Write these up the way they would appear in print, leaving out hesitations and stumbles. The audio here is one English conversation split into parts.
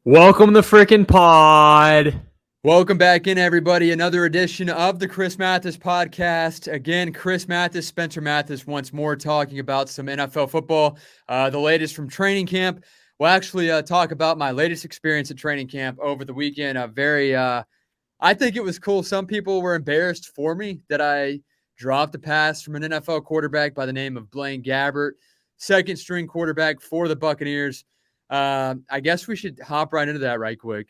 Welcome to frickin' pod. Welcome back in, everybody. Another edition of the Chris Mathis podcast. Again, Chris Mathis, Spencer Mathis once more talking about some NFL football, the latest from training camp. We'll actually talk about my latest experience at training camp over the weekend. I think it was cool. Some people were embarrassed for me that I dropped a pass from an NFL quarterback by the name of Blaine Gabbert, second string quarterback for the Buccaneers. I guess we should hop right into that right quick.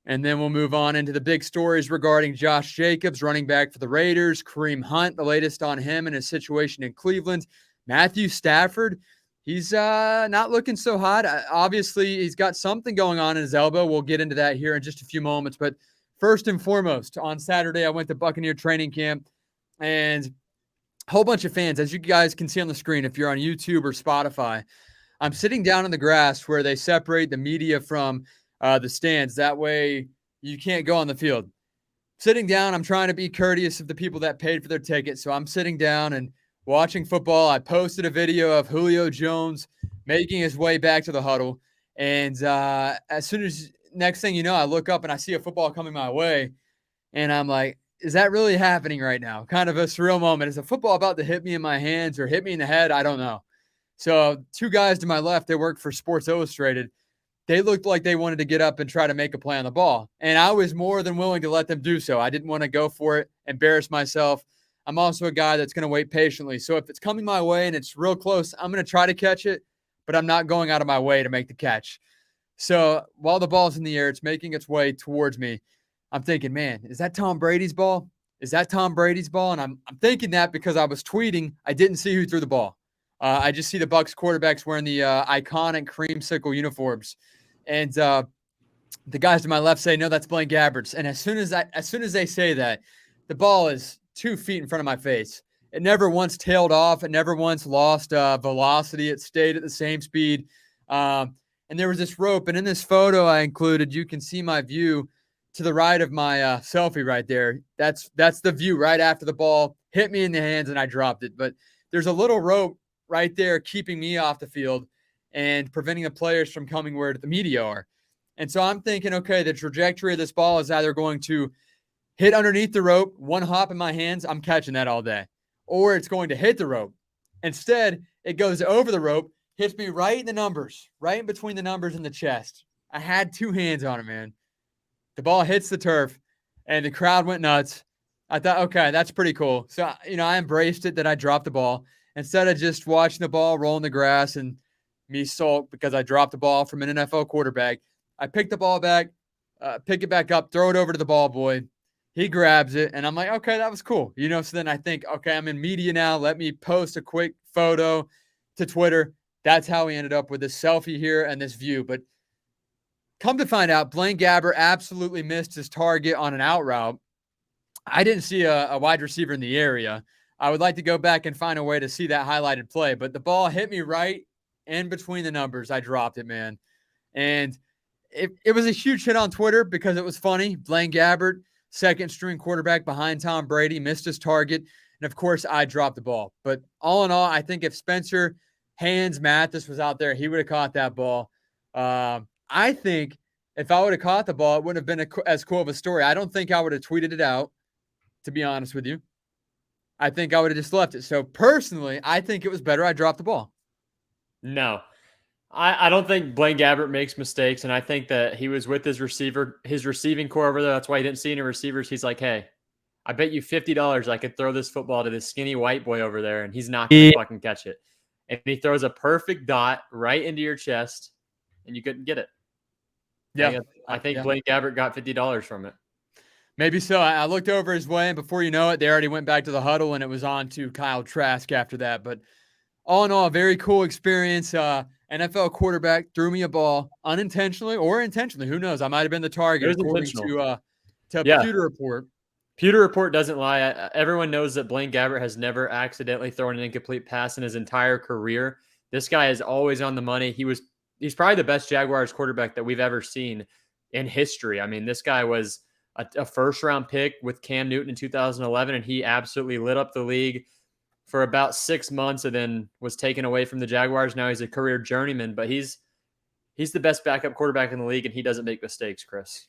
And then we'll move on into the big stories regarding Josh Jacobs, running back for the Raiders, Kareem Hunt, the latest on him and his situation in Cleveland. Matthew Stafford, he's not looking so hot. Obviously, he's got something going on in his elbow. We'll get into that here in just a few moments. But first and foremost, on Saturday, I went to Buccaneer training camp, and a whole bunch of fans, as you guys can see on the screen, if you're on YouTube or Spotify, I'm sitting down in the grass where they separate the media from the stands. That way you can't go on the field. Sitting down, I'm trying to be courteous of the people that paid for their ticket. So I'm sitting down and watching football. I posted a video of Julio Jones making his way back to the huddle. And as soon as next thing you know, I look up and I see a football coming my way. And I'm like, is that really happening right now? Kind of a surreal moment. Is a football about to hit me in my hands or hit me in the head? I don't know. So two guys to my left, they work for Sports Illustrated. They looked like they wanted to get up and try to make a play on the ball. And I was more than willing to let them do so. I didn't want to go for it, embarrass myself. I'm also a guy that's going to wait patiently. So if it's coming my way and it's real close, I'm going to try to catch it, but I'm not going out of my way to make the catch. So while the ball's in the air, it's making its way towards me. I'm thinking, man, is that Tom Brady's ball? Is that Tom Brady's ball? And I'm thinking that because I was tweeting. I didn't see who threw the ball. I just see the Bucs quarterbacks wearing the iconic creamsicle uniforms. And the guys to my left say, no, that's Blaine Gabbert's. And as soon as they say that, the ball is 2 feet in front of my face. It never once tailed off. It never once lost velocity. It stayed at the same speed. And there was this rope. And in this photo I included, you can see my view to the right of my selfie right there. That's the view right after the ball hit me in the hands and I dropped it. But there's a little rope right there keeping me off the field and preventing the players from coming where the media are. And so I'm thinking, okay, the trajectory of this ball is either going to hit underneath the rope, one hop in my hands, I'm catching that all day, or it's going to hit the rope. Instead, it goes over the rope, hits me right in the numbers, right in between the numbers and the chest. I had 2 hands on it, man. The ball hits the turf, and the crowd went nuts. I thought, okay, that's pretty cool. So, I embraced it that I dropped the ball. Instead of just watching the ball roll in the grass and me sulk because I dropped the ball from an NFL quarterback, I pick the ball back, pick it back up, throw it over to the ball boy. He grabs it, and I'm like, okay, that was cool. So then I think, okay, I'm in media now. Let me post a quick photo to Twitter. That's how we ended up with this selfie here and this view. But come to find out, Blaine Gabbert absolutely missed his target on an out route. I didn't see a wide receiver in the area. I would like to go back and find a way to see that highlighted play, but the ball hit me right in between the numbers. I dropped it, man. And it was a huge hit on Twitter because it was funny. Blaine Gabbert, second string quarterback behind Tom Brady, missed his target. And of course, I dropped the ball. But all in all, I think if Spencer Mathis was out there, he would have caught that ball. I think if I would have caught the ball, it wouldn't have been as cool of a story. I don't think I would have tweeted it out, to be honest with you. I think I would have just left it. So personally, I think it was better I dropped the ball. No, I don't think Blaine Gabbert makes mistakes, and I think that he was with his receiving core over there. That's why he didn't see any receivers. He's like, hey, I bet you $50 I could throw this football to this skinny white boy over there, and he's not going to fucking catch it. And he throws a perfect dot right into your chest, and you couldn't get it. Yeah. I think Blaine Gabbert got $50 from it. Maybe so. I looked over his way, and before you know it, they already went back to the huddle, and it was on to Kyle Trask after that. But all in all, a very cool experience. NFL quarterback threw me a ball unintentionally or intentionally. Who knows? I might have been the target, according to Pewter Report. Pewter Report doesn't lie. Everyone knows that Blaine Gabbert has never accidentally thrown an incomplete pass in his entire career. This guy is always on the money. He's probably the best Jaguars quarterback that we've ever seen in history. I mean, this guy was a first-round pick with Cam Newton in 2011, and he absolutely lit up the league for about 6 months and then was taken away from the Jaguars. Now he's a career journeyman, but he's he's the best backup quarterback in the league, and he doesn't make mistakes, Chris.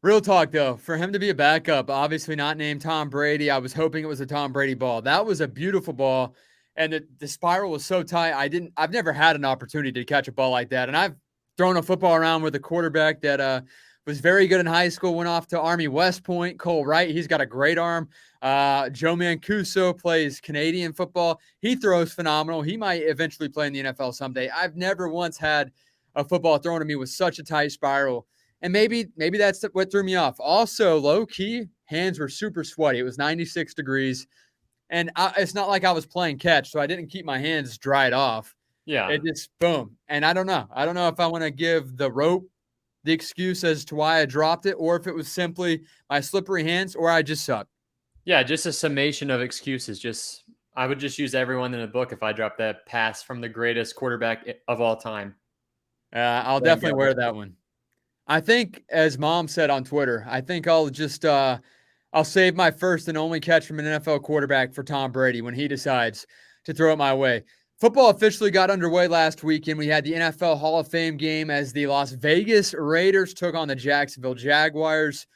Real talk, though, for him to be a backup, obviously not named Tom Brady. I was hoping it was a Tom Brady ball. That was a beautiful ball, and the spiral was so tight. I've never had an opportunity to catch a ball like that, and I've thrown a football around with a quarterback that was very good in high school, went off to Army West Point. Cole Wright, he's got a great arm. Joe Mancuso plays Canadian football. He throws phenomenal. He might eventually play in the NFL someday. I've never once had a football thrown at me with such a tight spiral. And maybe that's what threw me off. Also, low-key, hands were super sweaty. It was 96 degrees. And it's not like I was playing catch, so I didn't keep my hands dried off. Yeah. It just, boom. And I don't know. I don't know if I want to give the rope the excuse as to why I dropped it, or if it was simply my slippery hands, or I just suck. Yeah, just a summation of excuses. I would just use everyone in the book if I dropped that pass from the greatest quarterback of all time. I'll definitely wear that one. I think, as Mom said on Twitter, I think I'll just I'll save my first and only catch from an NFL quarterback for Tom Brady when he decides to throw it my way. Football officially got underway last weekend. We had the NFL Hall of Fame game as the Las Vegas Raiders took on the Jacksonville Jaguars.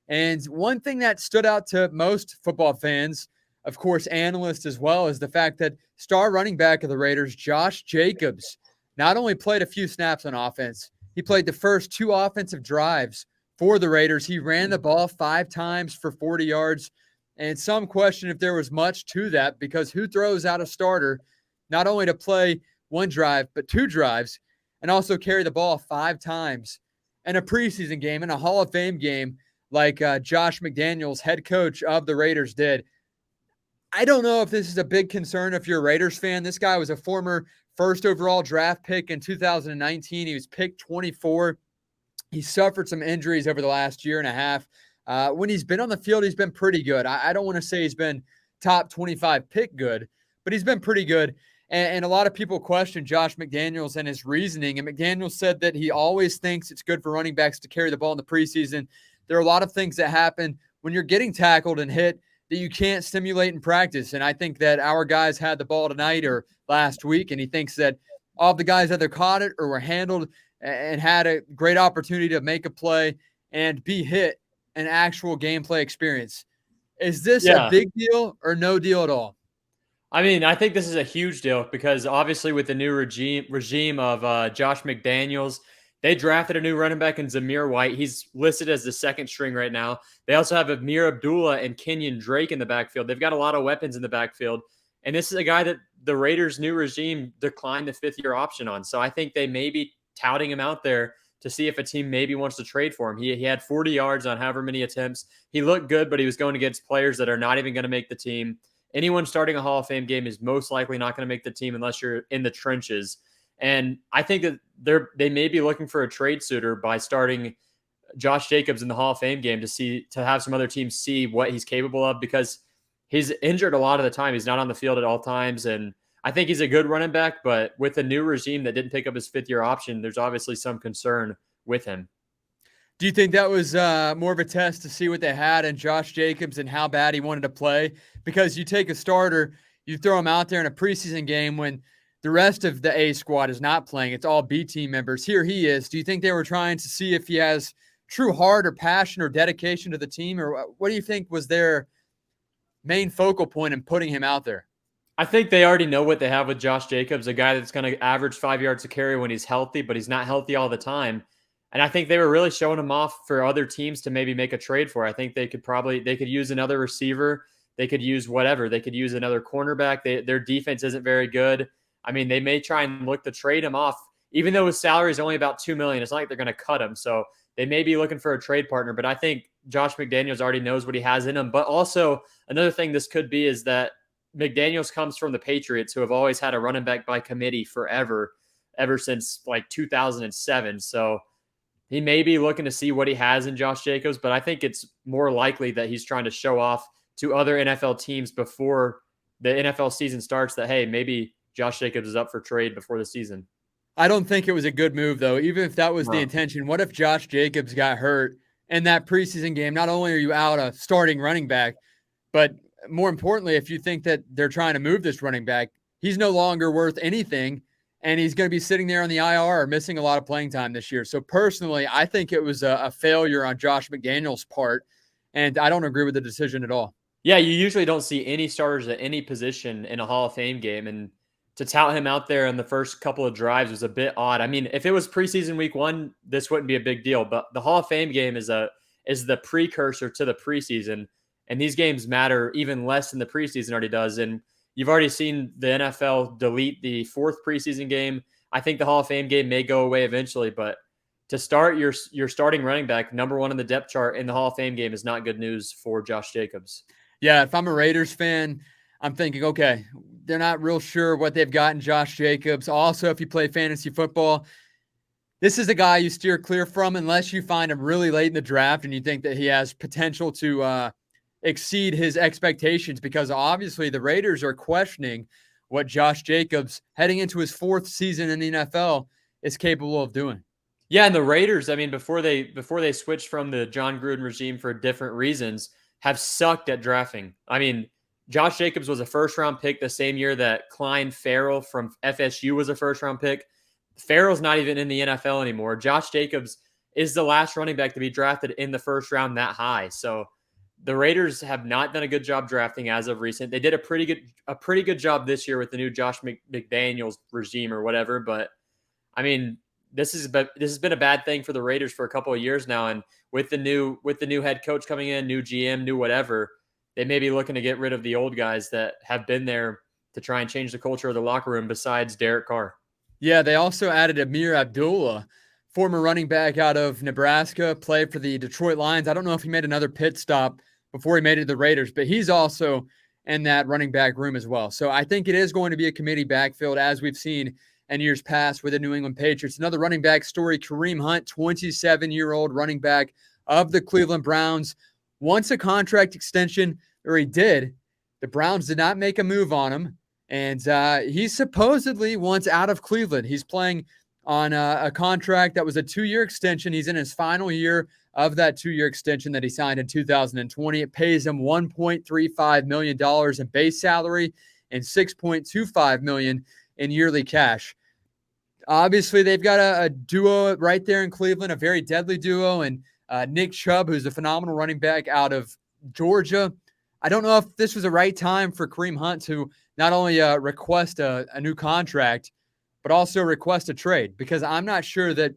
And one thing that stood out to most football fans, of course, analysts as well, is the fact that star running back of the Raiders, Josh Jacobs, not only played a few snaps on offense, he played the first 2 offensive drives for the Raiders. He ran the ball 5 times for 40 yards. And some question if there was much to that, because who throws out a starter not only to play 1 drive, but 2 drives, and also carry the ball 5 times in a preseason game, in a Hall of Fame game, like Josh McDaniels, head coach of the Raiders, did. I don't know if this is a big concern if you're a Raiders fan. This guy was a former first overall draft pick in 2019. He was picked 24. He suffered some injuries over the last year and a half. When he's been on the field, he's been pretty good. I don't want to say he's been top 25 pick good, but he's been pretty good. And a lot of people question Josh McDaniels and his reasoning. And McDaniels said that he always thinks it's good for running backs to carry the ball in the preseason. There are a lot of things that happen when you're getting tackled and hit that you can't stimulate in practice. And I think that our guys had the ball tonight or last week, and he thinks that all of the guys either caught it or were handled and had a great opportunity to make a play and be hit, an actual gameplay experience. Is this a big deal or no deal at all? I mean, I think this is a huge deal because obviously with the new regime of Josh McDaniels, they drafted a new running back in Zamir White. He's listed as the 2nd string right now. They also have Amir Abdullah and Kenyon Drake in the backfield. They've got a lot of weapons in the backfield. And this is a guy that the Raiders' new regime declined the 5th-year option on. So I think they may be touting him out there to see if a team maybe wants to trade for him. He had 40 yards on however many attempts. He looked good, but he was going against players that are not even going to make the team. Anyone starting a Hall of Fame game is most likely not going to make the team unless you're in the trenches. And I think that they may be looking for a trade suitor by starting Josh Jacobs in the Hall of Fame game to have some other teams see what he's capable of, because he's injured a lot of the time. He's not on the field at all times. And I think he's a good running back, but with the new regime that didn't pick up his 5th-year option, there's obviously some concern with him. Do you think that was more of a test to see what they had in Josh Jacobs and how bad he wanted to play? Because you take a starter, you throw him out there in a preseason game when the rest of the A squad is not playing. It's all B team members. Here he is. Do you think they were trying to see if he has true heart or passion or dedication to the team? Or what do you think was their main focal point in putting him out there? I think they already know what they have with Josh Jacobs, a guy that's going to average 5 yards a carry when he's healthy, but he's not healthy all the time. And I think they were really showing him off for other teams to maybe make a trade for. I think they could use another receiver. They could use whatever. They could use another cornerback. Their defense isn't very good. I mean, they may try and look to trade him off, even though his salary is only about $2 million. It's not like they're going to cut him. So they may be looking for a trade partner, but I think Josh McDaniels already knows what he has in him. But also another thing this could be is that McDaniels comes from the Patriots, who have always had a running back by committee ever since like 2007. So he may be looking to see what he has in Josh Jacobs, but I think it's more likely that he's trying to show off to other NFL teams before the NFL season starts that, hey, maybe Josh Jacobs is up for trade before the season. I don't think it was a good move, though, even if that was the intention. What if Josh Jacobs got hurt in that preseason game? Not only are you out a starting running back, but more importantly, if you think that they're trying to move this running back, he's no longer worth anything. and he's going to be sitting there on the IR, missing a lot of playing time this year. So personally, I think it was a failure on Josh McDaniels' part, and I don't agree with the decision at all. Yeah, you usually don't see any starters at any position in a Hall of Fame game, and to tout him out there in the first couple of drives was a bit odd. I mean, if it was preseason week 1, this wouldn't be a big deal, but the Hall of Fame game is the precursor to the preseason, and these games matter even less than the preseason already does. And you've already seen the NFL delete the 4th preseason game. I think the Hall of Fame game may go away eventually, but to start your starting running back, number 1 in the depth chart in the Hall of Fame game, is not good news for Josh Jacobs. Yeah, if I'm a Raiders fan, I'm thinking, okay, they're not real sure what they've got in Josh Jacobs. Also, if you play fantasy football, this is a guy you steer clear from unless you find him really late in the draft and you think that he has potential to exceed his expectations, because obviously the Raiders are questioning what Josh Jacobs, heading into his 4th season in the NFL, is capable of doing. Yeah, and the Raiders, I mean, before they switched from the John Gruden regime for different reasons, have sucked at drafting. I mean, Josh Jacobs was a first-round pick the same year that Clyde Farrell from FSU was a first-round pick. Farrell's not even in the NFL anymore. Josh Jacobs is the last running back to be drafted in the first round that high. So the Raiders have not done a good job drafting as of recent. They did a pretty good job this year with the new Josh McDaniels regime or whatever. But I mean, this has been a bad thing for the Raiders for a couple of years now. And with the new head coach coming in, new GM, new whatever, they may be looking to get rid of the old guys that have been there to try and change the culture of the locker room besides Derek Carr. Yeah, they also added Amir Abdullah, former running back out of Nebraska, played for the Detroit Lions. I don't know if he made another pit stop before he made it to the Raiders, but he's also in that running back room as well. So I think it is going to be a committee backfield, as we've seen in years past with the New England Patriots. Another running back story, Kareem Hunt, 27-year-old running back of the Cleveland Browns, wants a contract extension, or he did. The Browns did not make a move on him. And he supposedly wants out of Cleveland. He's playing on a contract that was a 2-year extension. He's in his final year of that 2-year extension that he signed in 2020. It pays him $1.35 million in base salary and $6.25 million in yearly cash. Obviously, they've got a duo right there in Cleveland, a very deadly duo, and Nick Chubb, who's a phenomenal running back out of Georgia. I don't know if this was the right time for Kareem Hunt to not only request a new contract, but also request a trade, because I'm not sure that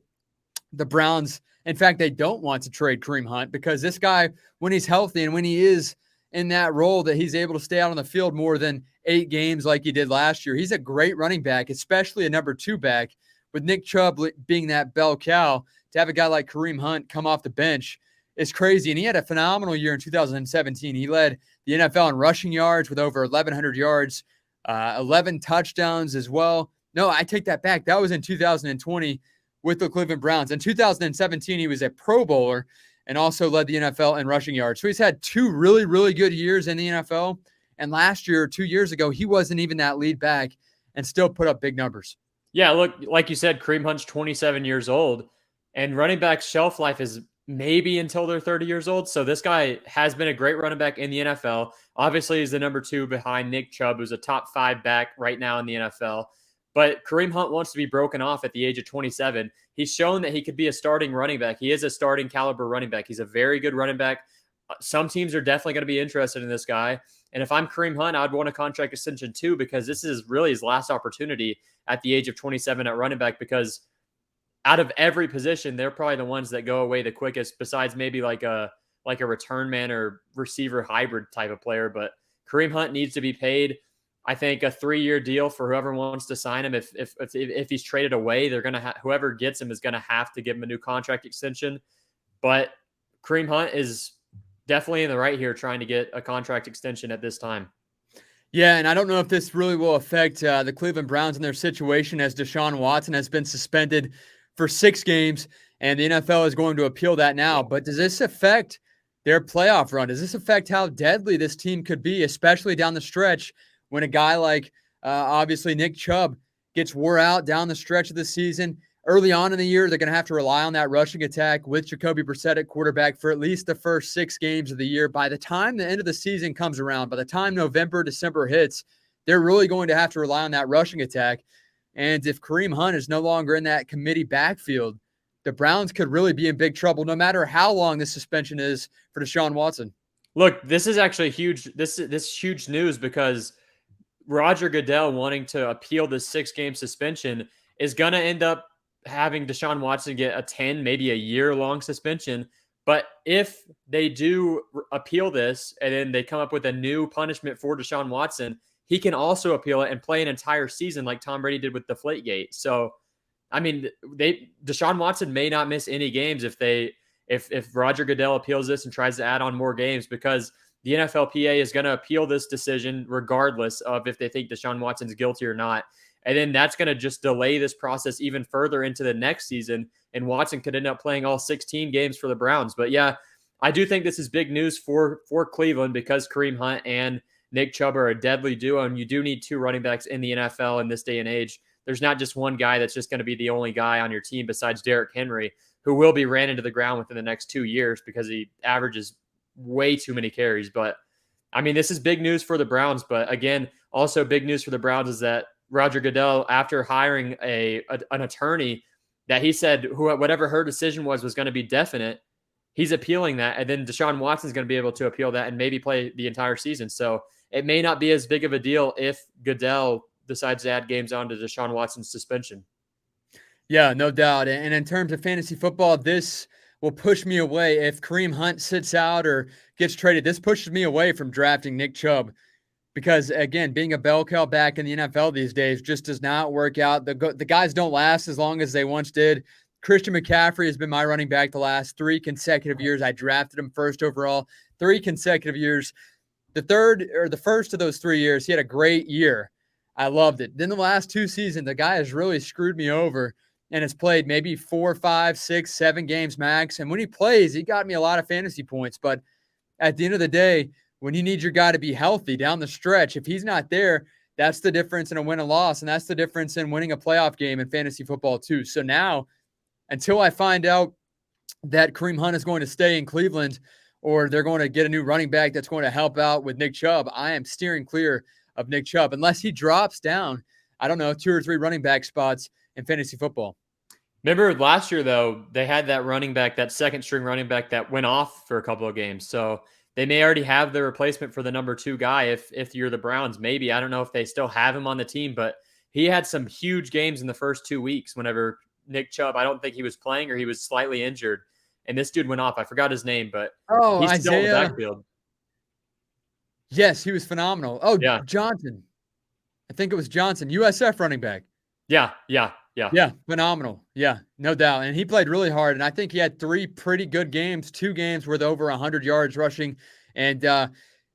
the Browns, in fact, they don't want to trade Kareem Hunt, because this guy, when he's healthy and when he is in that role that he's able to stay out on the field more than 8 games like he did last year, he's a great running back, especially a number 2 back. With Nick Chubb being that bell cow, to have a guy like Kareem Hunt come off the bench is crazy. And he had a phenomenal year in 2017. He led the NFL in rushing yards with over 1,100 yards, 11 touchdowns as well. No, I take that back. That was in 2020 with the Cleveland Browns. In 2017, he was a Pro Bowler and also led the NFL in rushing yards. So he's had 2 really, really good years in the NFL. And last year, 2 years ago, he wasn't even that lead back and still put up big numbers. Yeah, look, like you said, Kareem Hunt's 27 years old, and running back shelf life is maybe until they're 30 years old. So this guy has been a great running back in the NFL. Obviously, he's the number 2 behind Nick Chubb, who's a top 5 back right now in the NFL. But Kareem Hunt wants to be broken off at the age of 27. He's shown that he could be a starting running back. He is a starting caliber running back. He's a very good running back. Some teams are definitely going to be interested in this guy. And if I'm Kareem Hunt, I'd want a contract extension too, because this is really his last opportunity at the age of 27 at running back, because out of every position, they're probably the ones that go away the quickest, besides maybe like a return man or receiver hybrid type of player. But Kareem Hunt needs to be paid. I think a 3-year deal for whoever wants to sign him. If he's traded away, they're gonna whoever gets him is gonna have to give him a new contract extension. But Kareem Hunt is definitely in the right here, trying to get a contract extension at this time. Yeah, and I don't know if this really will affect the Cleveland Browns and their situation, as Deshaun Watson has been suspended for 6 games, and the NFL is going to appeal that now. But does this affect their playoff run? Does this affect how deadly this team could be, especially down the stretch, when a guy like, obviously, Nick Chubb gets wore out down the stretch of the season? Early on in the year, they're going to have to rely on that rushing attack with Jacoby Brissett at quarterback for at least the first 6 games of the year. By the time the end of the season comes around, by the time November, December hits, they're really going to have to rely on that rushing attack. And if Kareem Hunt is no longer in that committee backfield, the Browns could really be in big trouble no matter how long this suspension is for Deshaun Watson. Look, this is actually huge. This is huge news because Roger Goodell wanting to appeal this 6-game suspension is going to end up having Deshaun Watson get a 10, maybe a year-long suspension. But if they do appeal this and then they come up with a new punishment for Deshaun Watson, he can also appeal it and play an entire season like Tom Brady did with Deflategate. So, I mean, Deshaun Watson may not miss any games if Roger Goodell appeals this and tries to add on more games, because the NFLPA is going to appeal this decision regardless of if they think Deshaun Watson's guilty or not. And then that's going to just delay this process even further into the next season. And Watson could end up playing all 16 games for the Browns. But yeah, I do think this is big news for Cleveland because Kareem Hunt and Nick Chubb are a deadly duo. And you do need 2 running backs in the NFL in this day and age. There's not just one guy that's just going to be the only guy on your team besides Derrick Henry, who will be ran into the ground within the next 2 years because he averages way too many carries. But I mean, this is big news for the Browns. But again, also big news for the Browns is that Roger Goodell, after hiring an attorney that he said whatever her decision was going to be definite, he's appealing that. And then Deshaun Watson's going to be able to appeal that and maybe play the entire season. So it may not be as big of a deal if Goodell decides to add games on to Deshaun Watson's suspension. Yeah, no doubt. And in terms of fantasy football, this will push me away. If Kareem Hunt sits out or gets traded, this pushes me away from drafting Nick Chubb. Because, again, being a bell cow back in the NFL these days just does not work out. The guys don't last as long as they once did. Christian McCaffrey has been my running back the last 3 consecutive years. I drafted him first overall, 3 consecutive years. The first of those 3 years, he had a great year. I loved it. Then the last 2 seasons, the guy has really screwed me over and has played maybe 4, 5, 6, 7 games max. And when he plays, he got me a lot of fantasy points. But at the end of the day, when you need your guy to be healthy down the stretch, if he's not there, that's the difference in a win and loss. And that's the difference in winning a playoff game in fantasy football too. So now, until I find out that Kareem Hunt is going to stay in Cleveland or they're going to get a new running back that's going to help out with Nick Chubb, I am steering clear of Nick Chubb unless he drops down, 2 or 3 running back spots in fantasy football. Remember last year, though, they had that running back, that second string running back that went off for a couple of games. So they may already have the replacement for the number 2 guy if you're the Browns. Maybe. I don't know if they still have him on the team, but he had some huge games in the first 2 weeks whenever Nick Chubb, I don't think he was playing or he was slightly injured. And this dude went off. I forgot his name, but he's Isaiah. still in the backfield. Yes, he was phenomenal. Oh, yeah. Johnson. I think it was Johnson, USF running back. Yeah, phenomenal. Yeah, no doubt. And he played really hard. And I think he had 3 pretty good games, 2 games with over 100 yards rushing. And I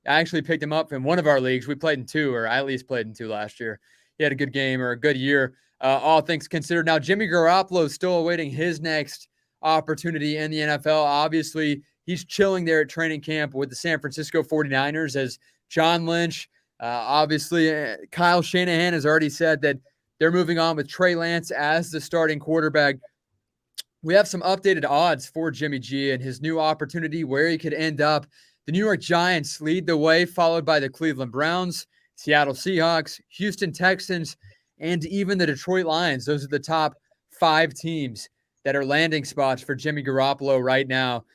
actually picked him up in one of our leagues. We played in 2, or I at least played in 2 last year. He had a good game or a good year, all things considered. Now, Jimmy Garoppolo is still awaiting his next opportunity in the NFL. Obviously, he's chilling there at training camp with the San Francisco 49ers as John Lynch. Obviously, Kyle Shanahan has already said that they're moving on with Trey Lance as the starting quarterback. We have some updated odds for Jimmy G and his new opportunity, where he could end up. The New York Giants lead the way, followed by the Cleveland Browns, Seattle Seahawks, Houston Texans, and even the Detroit Lions. Those are the top 5 teams that are landing spots for Jimmy Garoppolo right now.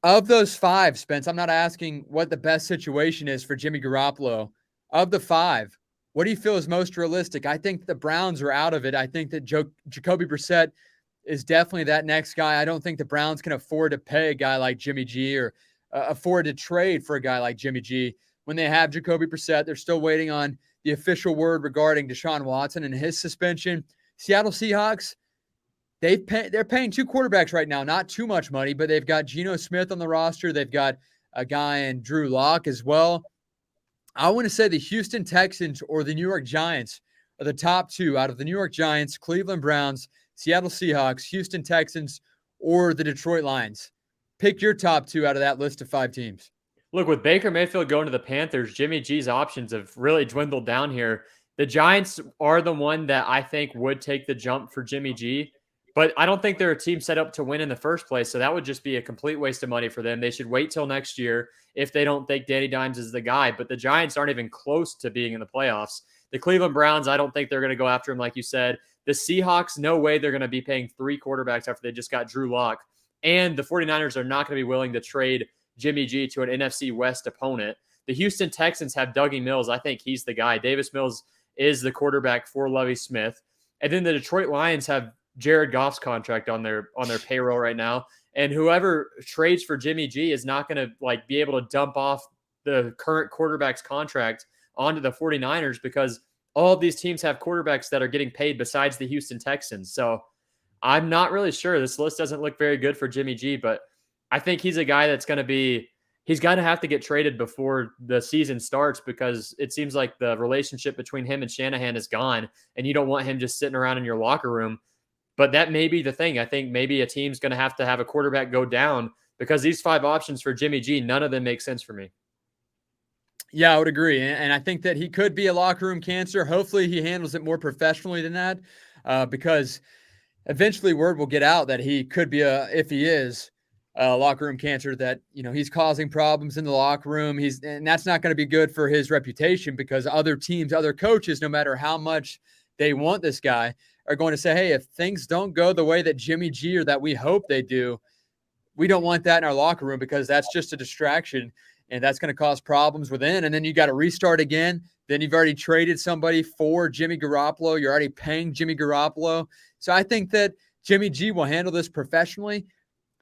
Of those 5, Spence, I'm not asking what the best situation is for Jimmy Garoppolo. Of the 5, what do you feel is most realistic? I think the Browns are out of it. I think that Jacoby Brissett is definitely that next guy. I don't think the Browns can afford to pay a guy like Jimmy G or afford to trade for a guy like Jimmy G. When they have Jacoby Brissett, they're still waiting on the official word regarding Deshaun Watson and his suspension. Seattle Seahawks, they're paying 2 quarterbacks right now, not too much money, but they've got Geno Smith on the roster. They've got a guy in Drew Lock as well. I want to say the Houston Texans or the New York Giants are the top 2 out of the New York Giants, Cleveland Browns, Seattle Seahawks, Houston Texans, or the Detroit Lions. Pick your top 2 out of that list of 5 teams. Look, with Baker Mayfield going to the Panthers, Jimmy G's options have really dwindled down here. The Giants are the one that I think would take the jump for Jimmy G, but I don't think they're a team set up to win in the first place, so that would just be a complete waste of money for them. They should wait till next year if they don't think Danny Dimes is the guy, but the Giants aren't even close to being in the playoffs. The Cleveland Browns, I don't think they're going to go after him, like you said. The Seahawks, no way they're going to be paying 3 quarterbacks after they just got Drew Lock. And the 49ers are not going to be willing to trade Jimmy G to an NFC West opponent. The Houston Texans have Dougie Mills. I think he's the guy. Davis Mills is the quarterback for Lovie Smith. And then the Detroit Lions have Jared Goff's contract on their payroll right now. And whoever trades for Jimmy G is not going to be able to dump off the current quarterback's contract onto the 49ers because all of these teams have quarterbacks that are getting paid besides the Houston Texans. So I'm not really sure. This list doesn't look very good for Jimmy G, but I think he's a guy that's going to be – he's going to have to get traded before the season starts because it seems like the relationship between him and Shanahan is gone, and you don't want him just sitting around in your locker room. But that may be the thing. I think maybe a team's going to have a quarterback go down because these 5 options for Jimmy G, none of them make sense for me. Yeah, I would agree. And I think that he could be a locker room cancer. Hopefully he handles it more professionally than that because eventually word will get out that he could be if he is a locker room cancer, that, he's causing problems in the locker room. And that's not going to be good for his reputation because other teams, other coaches, no matter how much they want this guy, are going to say, hey, if things don't go the way that Jimmy G or that we hope they do, we don't want that in our locker room because that's just a distraction and that's going to cause problems within. And then you got to restart again. Then you've already traded somebody for Jimmy Garoppolo. You're already paying Jimmy Garoppolo. So I think that Jimmy G will handle this professionally.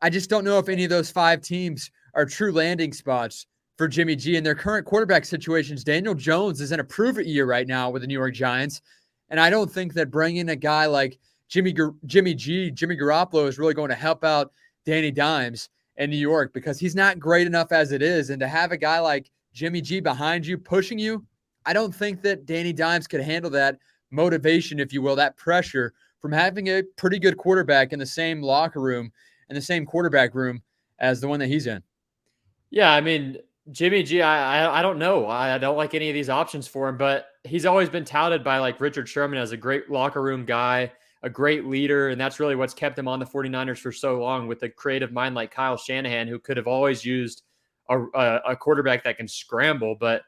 I just don't know if any of those 5 teams are true landing spots for Jimmy G in their current quarterback situations. Daniel Jones is in a prove-it year right now with the New York Giants. And I don't think that bringing a guy like Jimmy Garoppolo is really going to help out Danny Dimes in New York because he's not great enough as it is. And to have a guy like Jimmy G behind you, pushing you, I don't think that Danny Dimes could handle that motivation, if you will, that pressure from having a pretty good quarterback in the same locker room and the same quarterback room as the one that he's in. Yeah, I mean, Jimmy G, I don't know. I don't like any of these options for him, but he's always been touted by Richard Sherman as a great locker room guy, a great leader, and that's really what's kept him on the 49ers for so long with a creative mind like Kyle Shanahan, who could have always used a quarterback that can scramble. But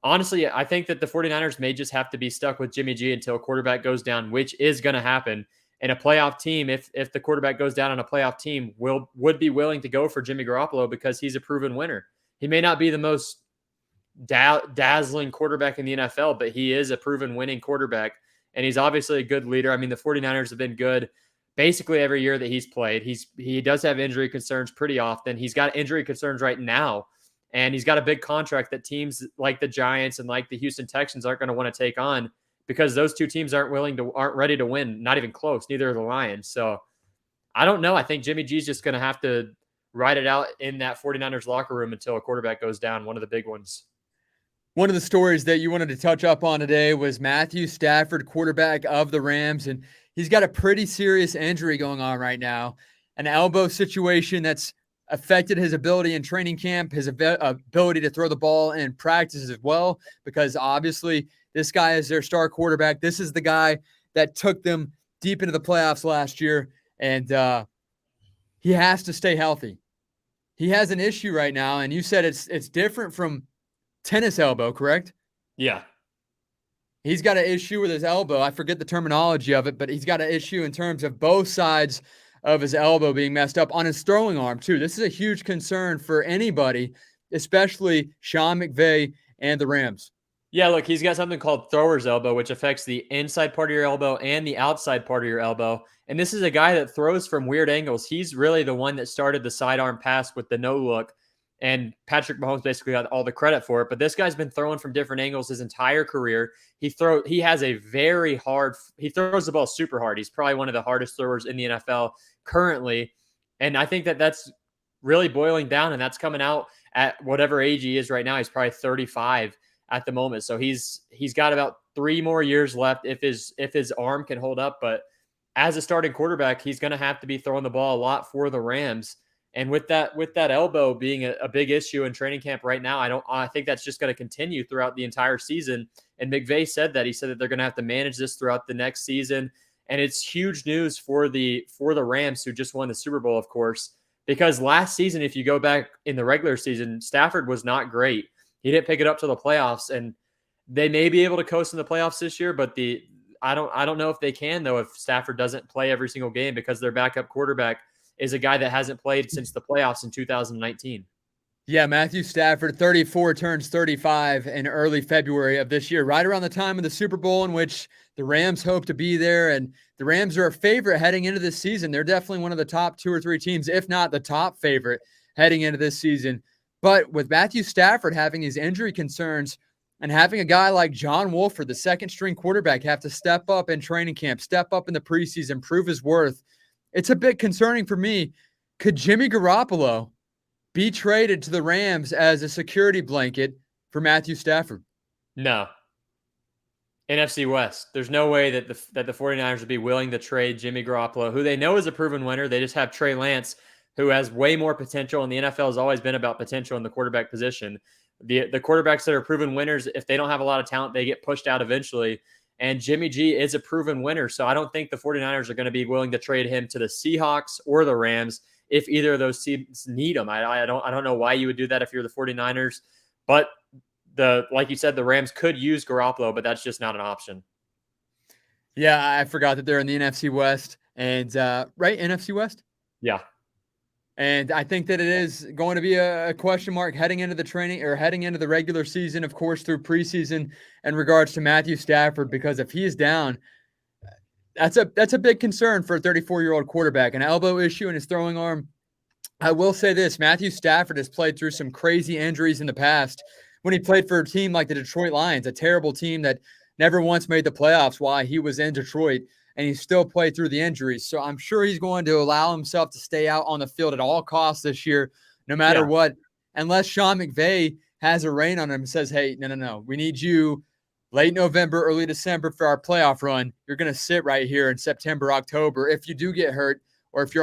honestly, I think that the 49ers may just have to be stuck with Jimmy G until a quarterback goes down, which is going to happen. And a playoff team, if the quarterback goes down on a playoff team, would be willing to go for Jimmy Garoppolo because he's a proven winner. He may not be the most dazzling quarterback in the NFL, but he is a proven winning quarterback, and he's obviously a good leader. I mean, the 49ers have been good basically every year that he's played. He does have injury concerns pretty often. He's got injury concerns right now, and he's got a big contract that teams like the Giants and like the Houston Texans aren't going to want to take on because those 2 teams aren't ready to win, not even close. Neither are the Lions. So I don't know. I think Jimmy G's just going to have to ride it out in that 49ers locker room until a quarterback goes down, one of the big ones. One of the stories that you wanted to touch up on today was Matt Stafford, quarterback of the Rams, and he's got a pretty serious injury going on right now, an elbow situation that's affected his ability in training camp, his ability to throw the ball in practice as well, because obviously this guy is their star quarterback. This is the guy that took them deep into the playoffs last year, and he has to stay healthy. He has an issue right now, and you said it's different from tennis elbow, correct? Yeah. He's got an issue with his elbow. I forget the terminology of it, but he's got an issue in terms of both sides of his elbow being messed up on his throwing arm, too. This is a huge concern for anybody, especially Sean McVay and the Rams. Yeah, look, he's got something called thrower's elbow, which affects the inside part of your elbow and the outside part of your elbow. And this is a guy that throws from weird angles. He's really the one that started the sidearm pass with the no look. And Patrick Mahomes basically got all the credit for it. But this guy's been throwing from different angles his entire career. He throws the ball super hard. He's probably one of the hardest throwers in the NFL currently. And I think that that's really boiling down, and that's coming out at whatever age he is right now. He's probably 35 at the moment. So he's got about 3 more years left if his arm can hold up. But as a starting quarterback, he's going to have to be throwing the ball a lot for the Rams. And with that elbow being a big issue in training camp right now, I think that's just going to continue throughout the entire season. And McVay said that. He said that they're going to have to manage this throughout the next season. And it's huge news for the Rams, who just won the Super Bowl, of course, because last season, if you go back in the regular season, Stafford was not great. He didn't pick it up to the playoffs. And They may be able to coast in the playoffs this year, but I don't know if they can, though, if Stafford doesn't play every single game, because their backup quarterback is a guy that hasn't played since the playoffs in 2019. Yeah, Matthew Stafford, 34, turns 35 in early February of this year, right around the time of the Super Bowl, in which the Rams hope to be there. And the Rams are a favorite heading into this season. They're definitely one of the top 2 or 3 teams, if not the top favorite heading into this season. But with Matthew Stafford having these injury concerns and having a guy like John Wolford, the second string quarterback, have to step up in training camp, step up in the preseason, prove his worth, it's a bit concerning for me. Could Jimmy Garoppolo be traded to the Rams as a security blanket for Matthew Stafford? No. NFC West. There's no way that the 49ers would be willing to trade Jimmy Garoppolo, who they know is a proven winner. They just have Trey Lance, who has way more potential, and the NFL has always been about potential in the quarterback position. The quarterbacks that are proven winners, if they don't have a lot of talent, they get pushed out eventually. And Jimmy G is a proven winner, so I don't think the 49ers are going to be willing to trade him to the Seahawks or the Rams if either of those teams need him. I don't know why you would do that if you're the 49ers, but like you said, the Rams could use Garoppolo, but that's just not an option. Yeah, I forgot that they're in the NFC West, and right, NFC West? Yeah. And I think that it is going to be a question mark heading into the training or heading into the regular season, of course, through preseason in regards to Matthew Stafford, because if he's down, that's a big concern for a 34-year-old quarterback. An elbow issue in his throwing arm. I will say this, Matthew Stafford has played through some crazy injuries in the past when he played for a team like the Detroit Lions, a terrible team that never once made the playoffs while he was in Detroit, and he still played through the injuries. So I'm sure he's going to allow himself to stay out on the field at all costs this year, no matter what, unless Sean McVay has a rein on him and says, hey, no, we need you late November, early December for our playoff run. You're going to sit right here in September, October if you do get hurt or if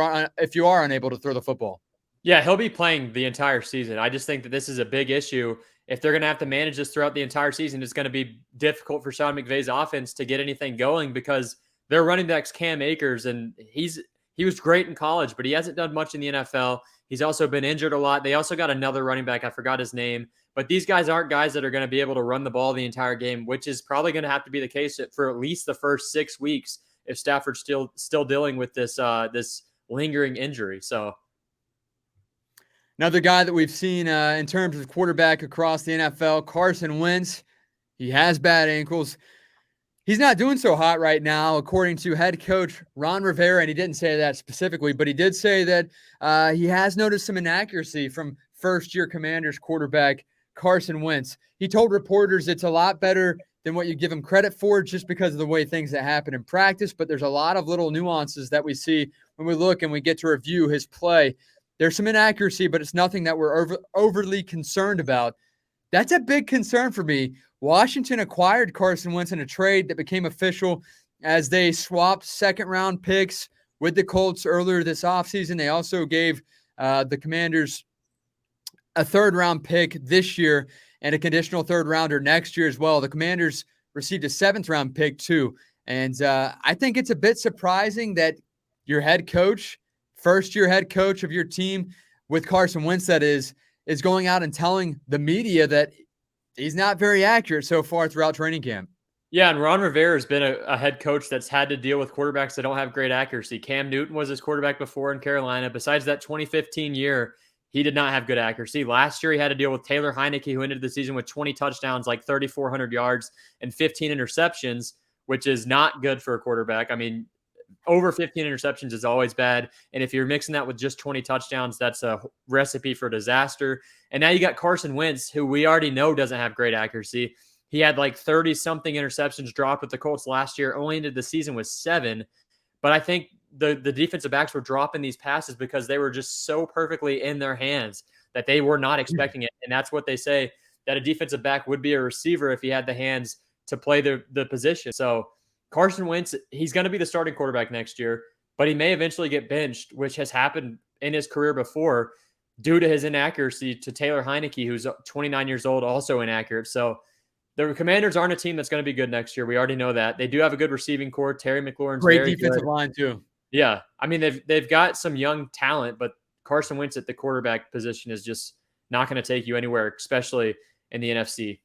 you are unable to throw the football. Yeah, he'll be playing the entire season. I just think that this is a big issue. If they're going to have to manage this throughout the entire season, it's going to be difficult for Sean McVay's offense to get anything going, because their running back's Cam Akers, and he was great in college, but he hasn't done much in the NFL. He's also been injured a lot. They also got another running back. I forgot his name. But these guys aren't guys that are going to be able to run the ball the entire game, which is probably going to have to be the case for at least the first 6 weeks if Stafford's still dealing with this lingering injury. So another guy that we've seen in terms of quarterback across the NFL, Carson Wentz. He has bad ankles. He's not doing so hot right now, according to head coach Ron Rivera, and he didn't say that specifically, but he did say that he has noticed some inaccuracy from first-year Commanders quarterback Carson Wentz. He told reporters it's a lot better than what you give him credit for just because of the way things that happen in practice, but there's a lot of little nuances that we see when we look and we get to review his play. There's some inaccuracy, but it's nothing that we're overly concerned about. That's a big concern for me. Washington acquired Carson Wentz in a trade that became official as they swapped second-round picks with the Colts earlier this offseason. They also gave the Commanders a third-round pick this year and a conditional third-rounder next year as well. The Commanders received a seventh-round pick too. And I think it's a bit surprising that your head coach, first-year head coach of your team with Carson Wentz, that is going out and telling the media that he's not very accurate so far throughout training camp. Yeah, and Ron Rivera has been a head coach that's had to deal with quarterbacks that don't have great accuracy. Cam Newton was his quarterback before in Carolina. Besides that 2015 year, he did not have good accuracy. Last year, he had to deal with Taylor Heineke, who ended the season with 20 touchdowns, like 3,400 yards and 15 interceptions, which is not good for a quarterback. I mean, over 15 interceptions is always bad. And if you're mixing that with just 20 touchdowns, that's a recipe for disaster. And now you got Carson Wentz, who we already know doesn't have great accuracy. He had like 30-something interceptions dropped with the Colts last year, only ended the season with 7. But I think the defensive backs were dropping these passes because they were just so perfectly in their hands that they were not expecting it. And that's what they say, that a defensive back would be a receiver if he had the hands to play the position. So Carson Wentz, he's going to be the starting quarterback next year, but he may eventually get benched, which has happened in his career before due to his inaccuracy to Taylor Heineke, who's 29 years old, also inaccurate. So the Commanders aren't a team that's going to be good next year. We already know that. They do have a good receiving core. Terry McLaurin's great very defensive good. line too. Yeah. I mean, they've got some young talent, but Carson Wentz at the quarterback position is just not going to take you anywhere, especially in the NFC.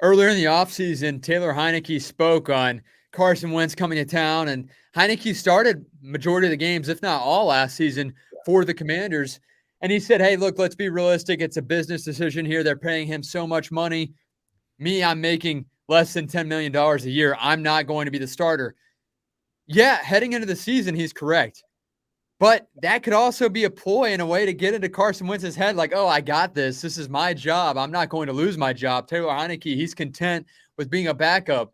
Earlier in the offseason, Taylor Heineke spoke on Carson Wentz coming to town, and Heineke started majority of the games, if not all, last season for the Commanders. And he said, hey, look, let's be realistic. It's a business decision here. They're paying him so much money. Me, I'm making less than $10 million a year. I'm not going to be the starter. Yeah, heading into the season, he's correct. But that could also be a ploy in a way to get into Carson Wentz's head, like, oh, I got this. This is my job. I'm not going to lose my job. Taylor Heineke, he's content with being a backup.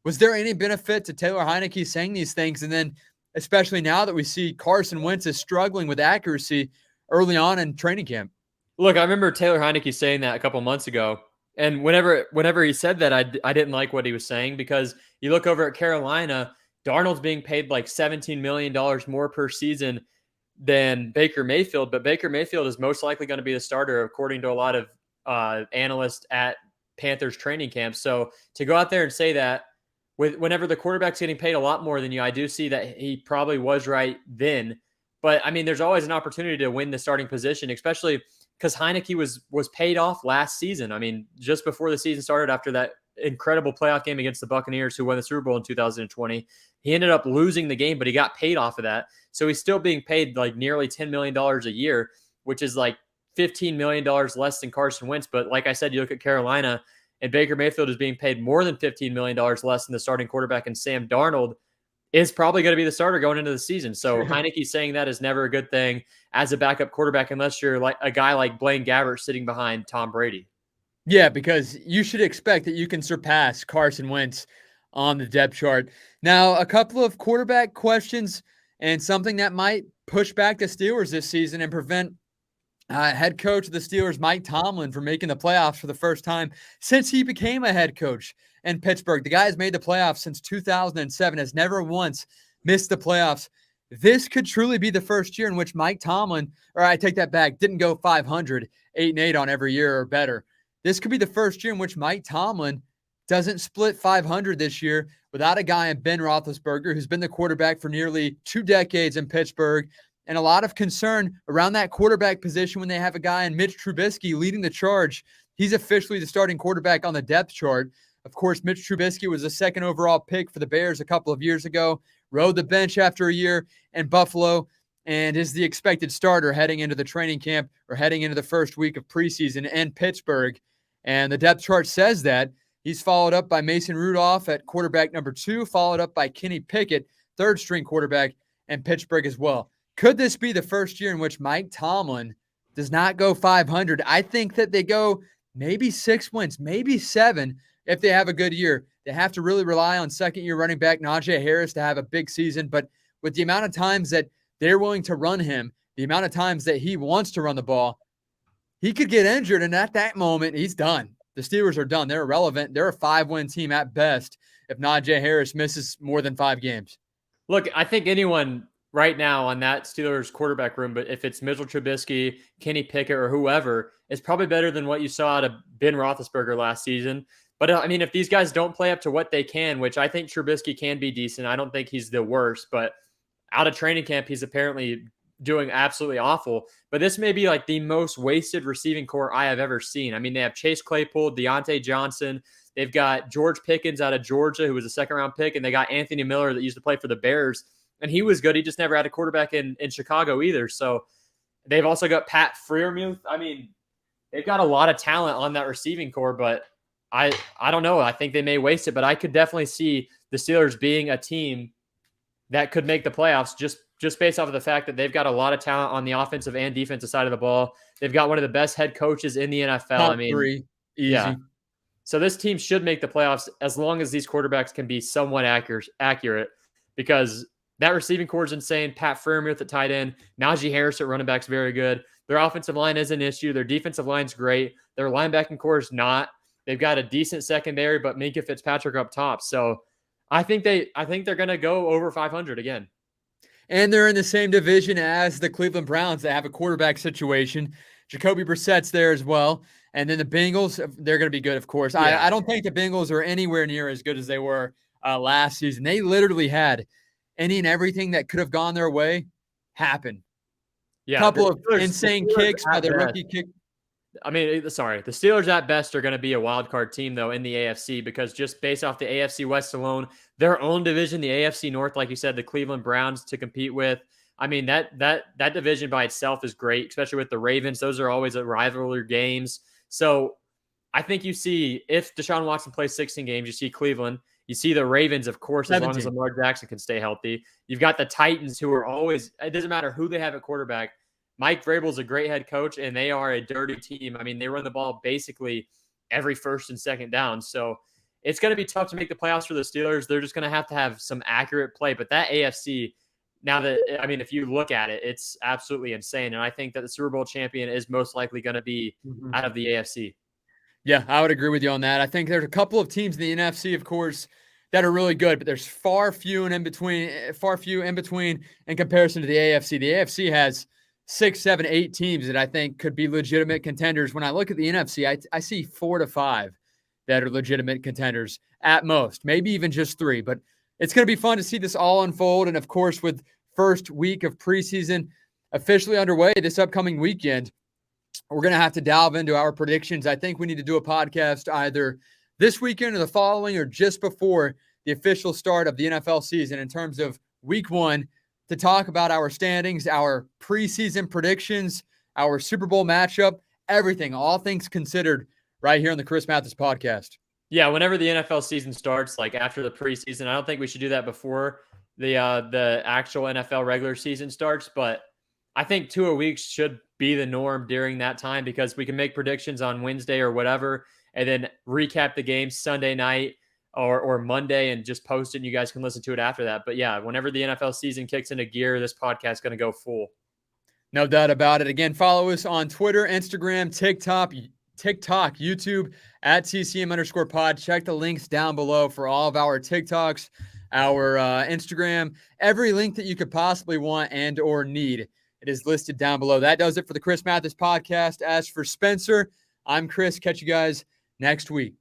Was there any benefit to Taylor Heineke saying these things? And then, especially now that we see Carson Wentz is struggling with accuracy early on in training camp. Look, I remember Taylor Heineke saying that a couple months ago. And whenever he said that, I didn't like what he was saying, because you look over at Carolina, Darnold's being paid like $17 million more per season than Baker Mayfield, but Baker Mayfield is most likely going to be the starter, according to a lot of analysts at Panthers training camp. So to go out there and say that whenever the quarterback's getting paid a lot more than you, I do see that he probably was right then. But I mean, there's always an opportunity to win the starting position, especially because Heineke was paid off last season. I mean, just before the season started, after that incredible playoff game against the Buccaneers, who won the Super Bowl in 2020, he ended up losing the game, but he got paid off of that. So he's still being paid like nearly $10 million a year, which is like $15 million less than Carson Wentz. But like I said, you look at Carolina, and Baker Mayfield is being paid more than $15 million less than the starting quarterback, and Sam Darnold is probably going to be the starter going into the season. So Heineke saying that is never a good thing as a backup quarterback, unless you're like a guy like Blaine Gabbert sitting behind Tom Brady. Yeah, because you should expect that you can surpass Carson Wentz on the depth chart. Now, a couple of quarterback questions and something that might push back the Steelers this season and prevent head coach of the Steelers, Mike Tomlin, from making the playoffs for the first time since he became a head coach in Pittsburgh. The guy has made the playoffs since 2007, has never once missed the playoffs. This could truly be the first year in which Mike Tomlin, or I take that back, didn't go 500, 8-8 on every year or better. This could be the first year in which Mike Tomlin doesn't split 500 this year without a guy in Ben Roethlisberger, who's been the quarterback for nearly 2 decades in Pittsburgh, and a lot of concern around that quarterback position when they have a guy in Mitch Trubisky leading the charge. He's officially the starting quarterback on the depth chart. Of course, Mitch Trubisky was the second overall pick for the Bears a couple of years ago, rode the bench after a year in Buffalo, and is the expected starter heading into the training camp or heading into the first week of preseason in Pittsburgh. And the depth chart says that. He's followed up by Mason Rudolph at quarterback number 2, followed up by Kenny Pickett, third-string quarterback in Pittsburgh as well. Could this be the first year in which Mike Tomlin does not go 500? I think that they go maybe 6 wins, maybe 7 if they have a good year. They have to really rely on second-year running back Najee Harris to have a big season. But with the amount of times that they're willing to run him, the amount of times that he wants to run the ball, he could get injured, and at that moment, he's done. The Steelers are done. They're irrelevant. They're a 5-win team at best if Najee Harris misses more than 5 games. Look, I think anyone right now on that Steelers quarterback room, but if it's Mitchell Trubisky, Kenny Pickett, or whoever, it's probably better than what you saw out of Ben Roethlisberger last season. But I mean, if these guys don't play up to what they can, which I think Trubisky can be decent, I don't think he's the worst, but out of training camp, he's apparently doing absolutely awful. But this may be like the most wasted receiving core I have ever seen. I mean, they have Chase Claypool, Deontay Johnson. They've got George Pickens out of Georgia, who was a second-round pick, and they got Anthony Miller that used to play for the Bears, and he was good. He just never had a quarterback in Chicago either. So they've also got Pat Freiermuth. I mean, they've got a lot of talent on that receiving core, but I don't know. I think they may waste it, but I could definitely see the Steelers being a team that could make the playoffs just based off of the fact that they've got a lot of talent on the offensive and defensive side of the ball. They've got one of the best head coaches in the NFL. Top 3, easy. Yeah. So this team should make the playoffs as long as these quarterbacks can be somewhat accurate, because that receiving core is insane. Pat Freiermuth at tight end, Najee Harris at running back's very good. Their offensive line is an issue. Their defensive line's great. Their linebacking core is not. They've got a decent secondary, but Minkah Fitzpatrick up top. So I think they're going to go over 500 again. And they're in the same division as the Cleveland Browns that have a quarterback situation. Jacoby Brissett's there as well. And then the Bengals, they're going to be good, of course. Yeah. I don't think the Bengals are anywhere near as good as they were last season. They literally had any and everything that could have gone their way happen. Yeah, a couple of insane kicks by the rookie kick. I mean, sorry, the Steelers at best are going to be a wild card team though in the AFC, because just based off the AFC West alone, their own division, the AFC North, like you said, the Cleveland Browns to compete with. I mean, that division by itself is great, especially with the Ravens. Those are always rivalry games. So I think you see, if Deshaun Watson plays 16 games, you see Cleveland. You see the Ravens, of course, as long as Lamar Jackson can stay healthy. You've got the Titans, who are always, it doesn't matter who they have at quarterback. Mike Vrabel's a great head coach, and they are a dirty team. I mean, they run the ball basically every first and second down. So it's going to be tough to make the playoffs for the Steelers. They're just going to have some accurate play. But that AFC, now that, I mean, if you look at it, it's absolutely insane. And I think that the Super Bowl champion is most likely going to be out of the AFC. Yeah, I would agree with you on that. I think there's a couple of teams in the NFC, of course, that are really good, but there's far few in between in comparison to the AFC. The AFC has 6, 7, 8 teams that I think could be legitimate contenders. When I look at the NFC, I see 4 to 5 that are legitimate contenders at most, maybe even just 3. But it's going to be fun to see this all unfold. And of course, with first week of preseason officially underway this upcoming weekend, we're going to have to delve into our predictions. I think we need to do a podcast either this weekend or the following, or just before the official start of the NFL season in terms of week 1, to talk about our standings, our preseason predictions, our Super Bowl matchup, everything, all things considered, right here on the Chris Mathis podcast. Yeah, whenever the NFL season starts, like after the preseason, I don't think we should do that before the actual NFL regular season starts, but I think 2 a week should be the norm during that time, because we can make predictions on Wednesday or whatever, and then recap the game Sunday night or Monday and just post it, and you guys can listen to it after that. But yeah, whenever the NFL season kicks into gear, this podcast is going to go full. No doubt about it. Again, follow us on Twitter, Instagram, TikTok, YouTube at @CCM_pod. Check the links down below for all of our TikToks, our Instagram, every link that you could possibly want and or need. It is listed down below. That does it for the Chris Mathis podcast. As for Spencer, I'm Chris. Catch you guys next week.